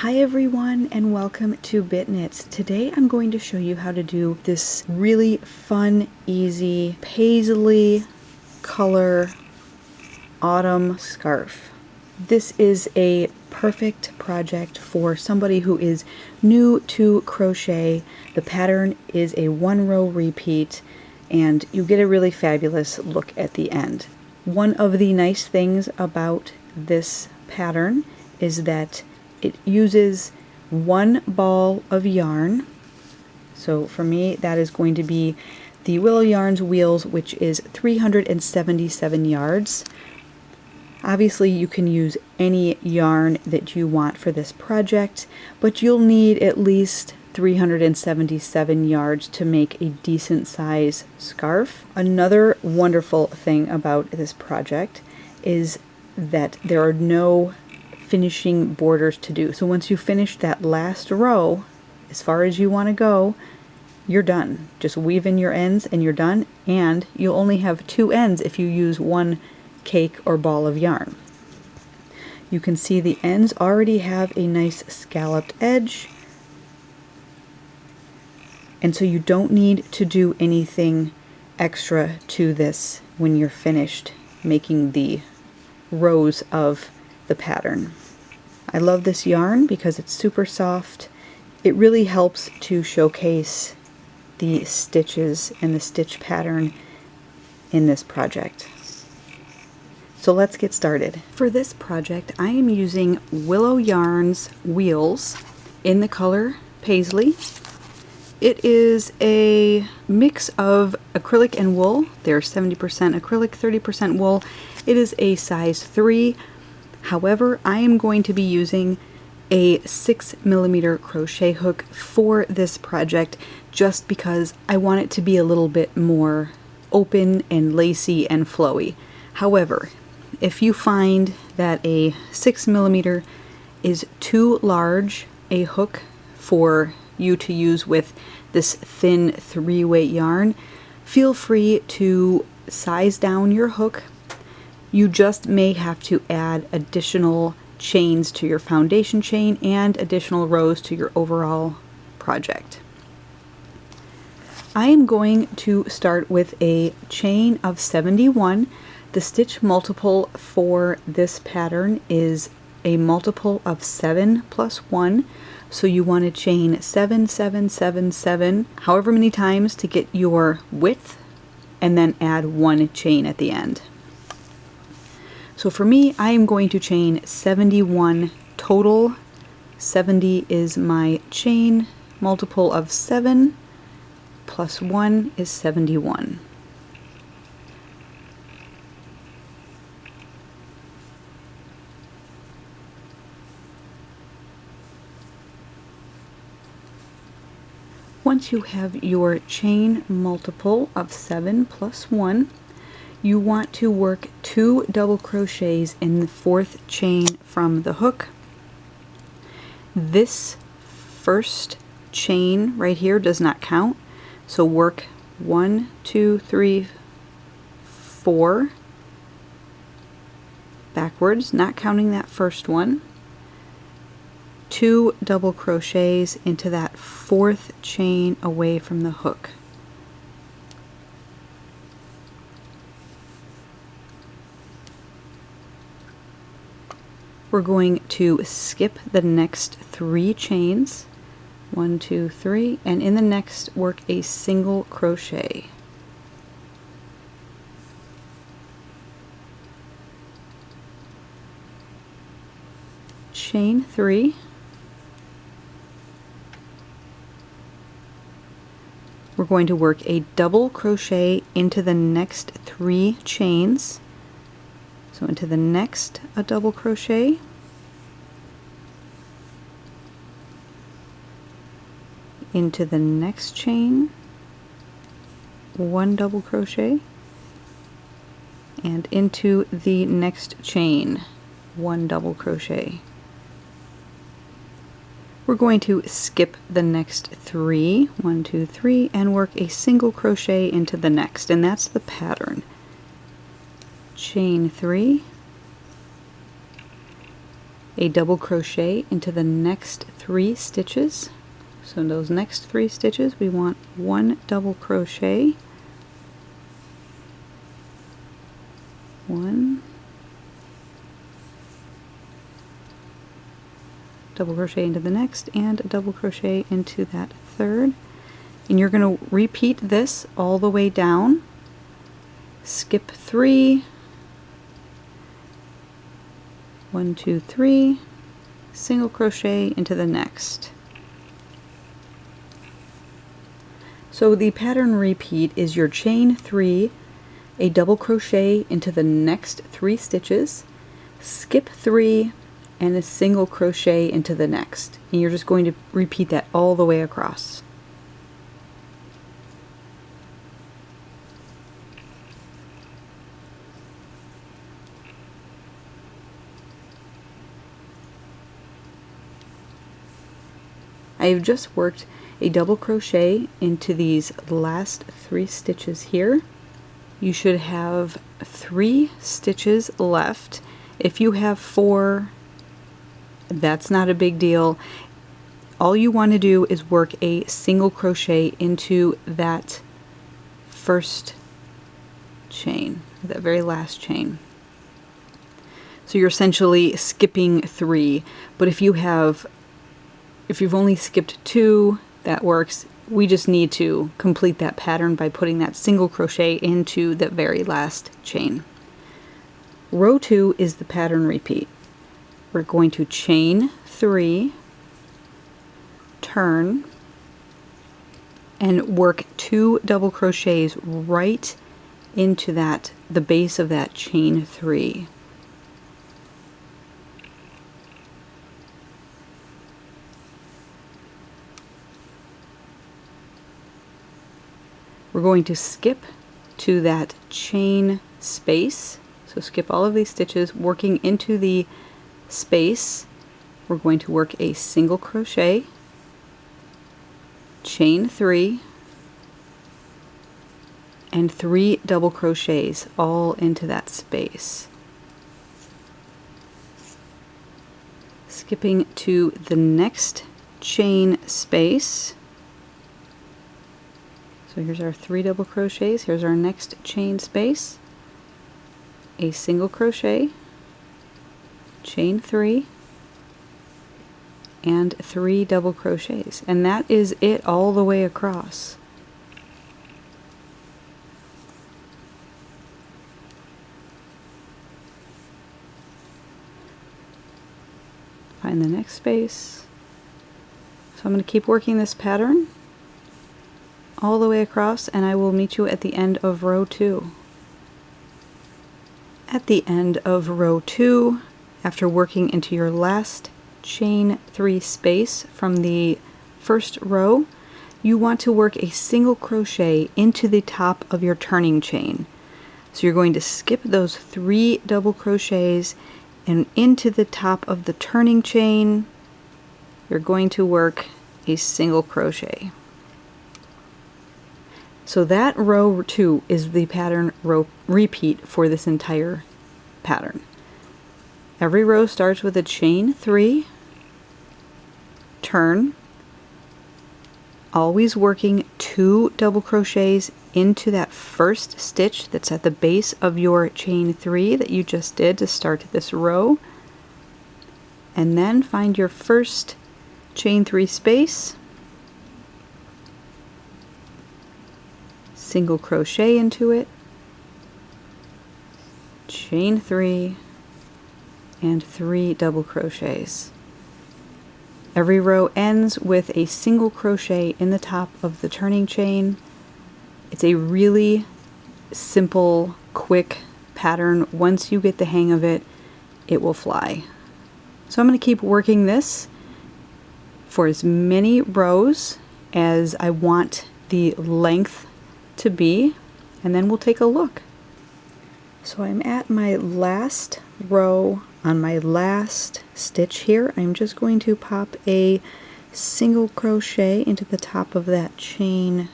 Hi everyone and welcome to BitKnits. Today I'm going to show you how to do this really fun, easy Paisley color autumn scarf. This is a perfect project for somebody who is new to crochet. The pattern is a 1-row repeat and you get a really fabulous look at the end. One of the nice things about this pattern is that it uses one ball of yarn. So for me that is going to be the Willow Yarns Wheels, which is 377 yards. Obviously you can use any yarn that you want for this project, but you'll need at least 377 yards to make a decent size scarf. Another wonderful thing about this project is that there are no finishing borders to do. So once you finish that last row, as far as you want to go, you're done. Just weave in your ends and you're done, and you'll only have 2 ends if you use one cake or ball of yarn. You can see the ends already have a nice scalloped edge, and so you don't need to do anything extra to this when you're finished making the rows of the pattern. I love this yarn because it's super soft. It really helps to showcase the stitches and the stitch pattern in this project. So let's get started. For this project I am using Willow Yarns Wheels in the color Paisley. It is a mix of acrylic and wool. They're 70% acrylic, 30% wool. It is a size 3. However, I am going to be using a 6mm crochet hook for this project just because I want it to be a little bit more open and lacy and flowy. However, if you find that a 6mm is too large a hook for you to use with this thin 3-weight yarn, feel free to size down your hook. You just may have to add additional chains to your foundation chain and additional rows to your overall project. I am going to start with a chain of 71. The stitch multiple for this pattern is a multiple of 7 plus 1. So you want to chain 7, 7, 7, 7, however many times to get your width, and then add 1 chain at the end. So for me, I am going to chain 71 total. 70 is my chain multiple of 7, plus 1 is 71. Once you have your chain multiple of 7 plus 1, you want to work 2 double crochets in the 4th chain from the hook. This first chain right here does not count, so work 1, 2, 3, 4 backwards, not counting that first one. 2 double crochets into that 4th chain away from the hook. We're going to skip the next 3 chains, 1, 2, 3, and in the next work a single crochet. Chain 3. We're going to work a double crochet into the next 3 chains. So into the next a double crochet, into the next chain 1 double crochet, and into the next chain 1 double crochet. We're going to skip the next 3, 1, 2, 3, and work a single crochet into the next, and that's the pattern. Chain 3, a double crochet into the next 3 stitches. So in those next 3 stitches we want 1 double crochet, 1 double crochet into the next, and a double crochet into that 3rd. And you're going to repeat this all the way down. Skip 3, 1, 2, 3, single crochet into the next. So the pattern repeat is your chain 3, a double crochet into the next 3 stitches, skip 3, and a single crochet into the next. And you're just going to repeat that all the way across. I have just worked a double crochet into these last 3 stitches here. You should have 3 stitches left. If you have 4, that's not a big deal. All you want to do is work a single crochet into that first chain, that very last chain. So you're essentially skipping 3, but if you've only skipped 2, that works. We just need to complete that pattern by putting that single crochet into the very last chain. Row 2 is the pattern repeat. We're going to chain 3, turn, and work 2 double crochets right into the base of that chain 3. We're going to skip to that chain space. So skip all of these stitches, working into the space. We're going to work a single crochet, chain 3, and 3 double crochets all into that space. Skipping to the next chain space. So here's our 3 double crochets, here's our next chain space, a single crochet, chain 3, and 3 double crochets. And that is it all the way across. Find the next space. So I'm going to keep working this pattern all the way across, and I will meet you at the end of row 2. At the end of row 2, after working into your last chain 3 space from the first row, you want to work a single crochet into the top of your turning chain. So you're going to skip those 3 double crochets, and into the top of the turning chain you're going to work a single crochet. So that row 2 is the pattern row repeat for this entire pattern. Every row starts with a chain 3, turn, always working 2 double crochets into that first stitch that's at the base of your chain 3 that you just did to start this row, and then find your first chain 3 space, single crochet into it, chain 3, and 3 double crochets. Every row ends with a single crochet in the top of the turning chain. It's a really simple, quick pattern. Once you get the hang of it, it will fly. So I'm going to keep working this for as many rows as I want the length to be, and then we'll take a look. So I'm at my last row on my last stitch here. I'm just going to pop a single crochet into the top of that chain,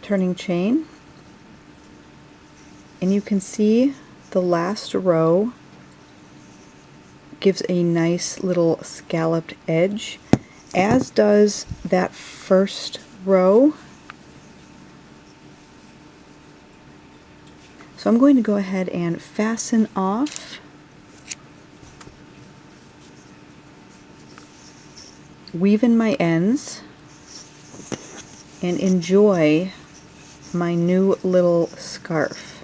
turning chain, and you can see the last row gives a nice little scalloped edge, as does that first row. So I'm going to go ahead and fasten off. Weave in my ends and enjoy my new little scarf.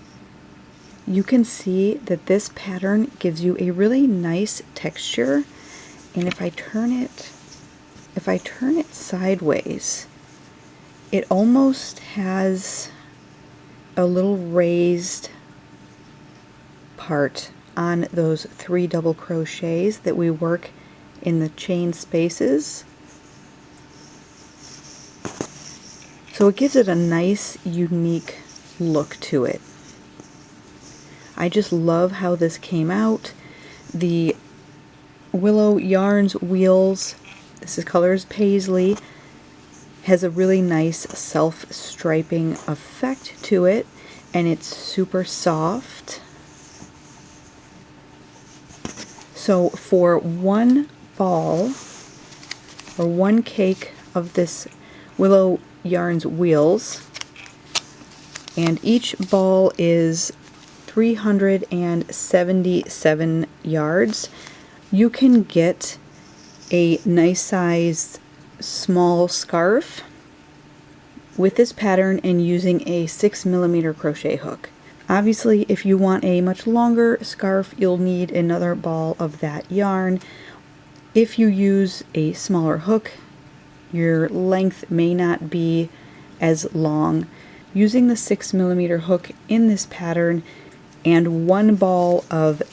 You can see that this pattern gives you a really nice texture, and if I turn it sideways, it almost has a little raised part on those 3 double crochets that we work in the chain spaces. So it gives it a nice, unique look to it. I just love how this came out. The Willow Yarns Wheels, this is colors Paisley, has a really nice self-striping effect to it, and it's super soft. So for one ball or one cake of this Willow Yarns Wheels, and each ball is 377 yards, you can get a nice sized small scarf with this pattern and using a 6mm crochet hook. Obviously, if you want a much longer scarf, you'll need another ball of that yarn. If you use a smaller hook, your length may not be as long. Using the 6mm hook in this pattern and one ball of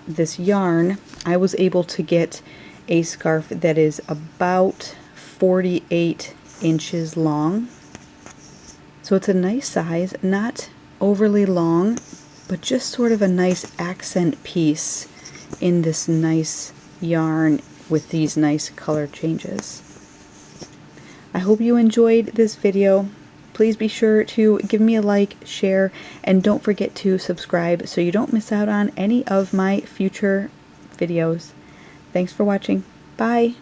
this yarn, I was able to get a scarf that is about 48 inches long. So it's a nice size, not overly long, but just sort of a nice accent piece in this nice yarn with these nice color changes. I hope you enjoyed this video. Please be sure to give me a like, share, and don't forget to subscribe so you don't miss out on any of my future videos. Thanks for watching. Bye!